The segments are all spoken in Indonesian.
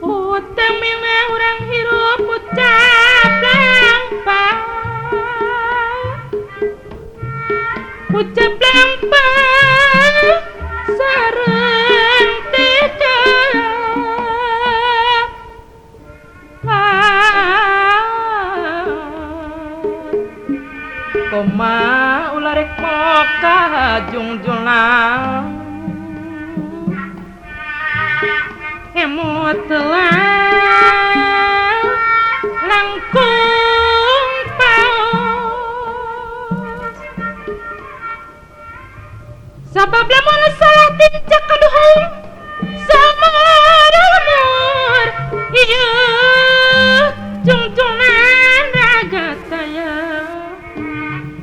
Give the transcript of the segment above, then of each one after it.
Utamina urang hirup ucap lampa sareng tidak koma ularek moka jungjunang emot langkung paus sabab lamun salah tincak kaduhung sama rumur iya jungjungan ragataya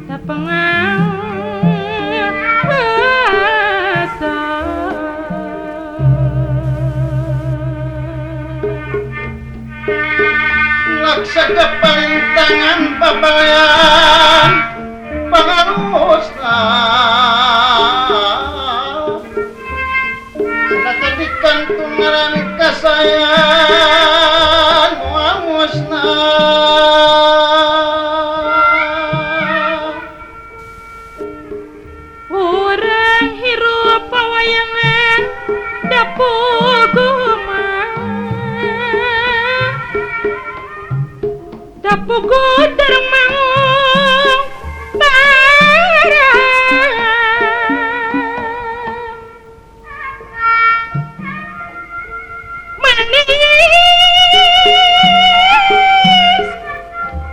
tapengasa laksana parintangan babayan pangarusna nakadikan tungaran kasayan muamusna urang hirup pawayangan dapuguma dapugu dermangung barang manis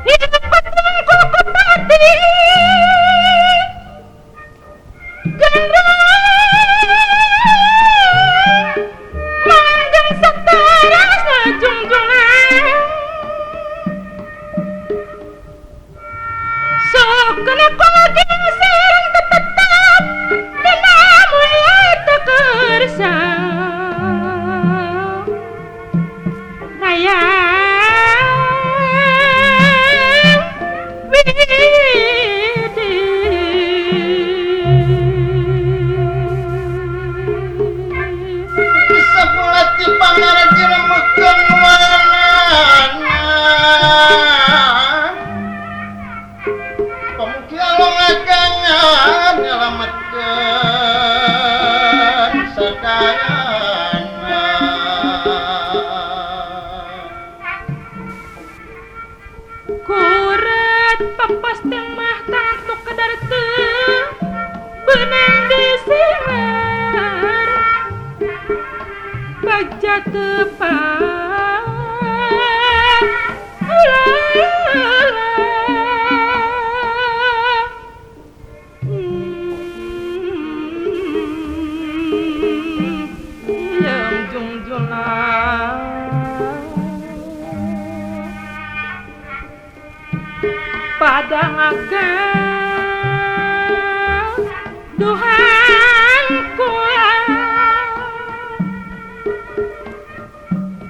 hidup patungku kupati manggang sataras na jungjungan sok kena kogeng sarang tetap dinamun tekersa rayang widi bisa bulati pangaraja remekan warnanya pemuki along agangan nyelamatkan sadayana kurat papas mah tantu kadar benang di sinar baca tepat yang jungjungan padang agang duhan kula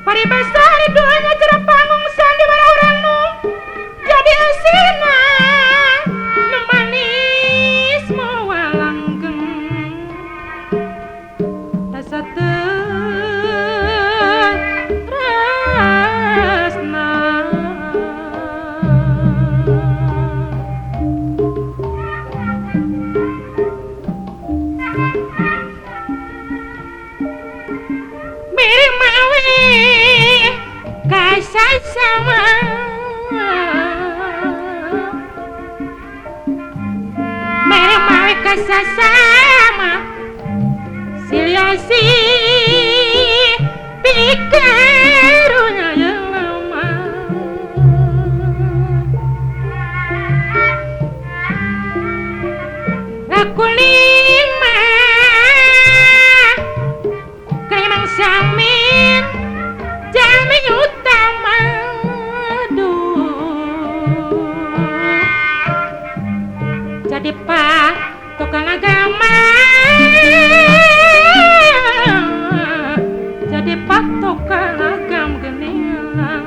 paribasar duanya cerah pangungsan di mana orang nu jadi asina nu manis mawa langgeng rasa terasna mirip mawi kasar sama mirip mawi kasar sama siliasi pikarunya yang lama aku lima kayak samin jamin utama jadi pak tukang agama jadi pak tukang agam genilang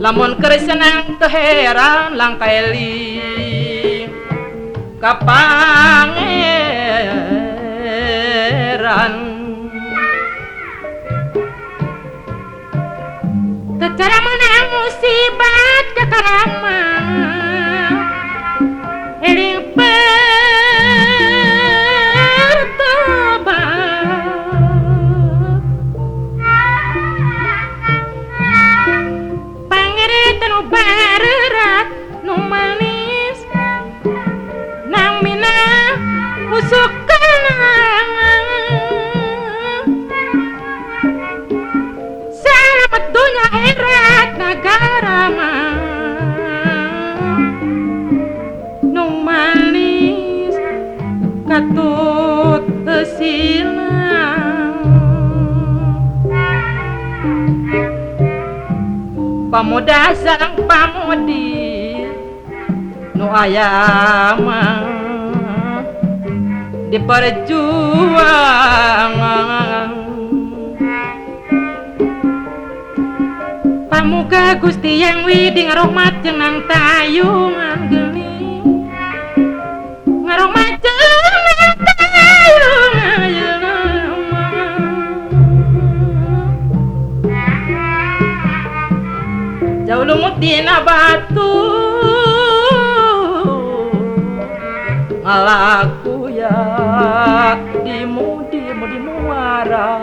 lamun keur senang teu heran langkaeli kapangeran secara menang musibat kekarama eling Barerat nu manis nang mina usuk kenangan selamat dunia akhirat negara mah nu manis katut silang pamuda sareng pamudi nu aya mah diperjuang pamuga Gusti Yang Widi ngarohmat jeung nang tayungan geuning ngarohmat jeung nang tayungan jauh lumut dina batu ngalaku ya di muara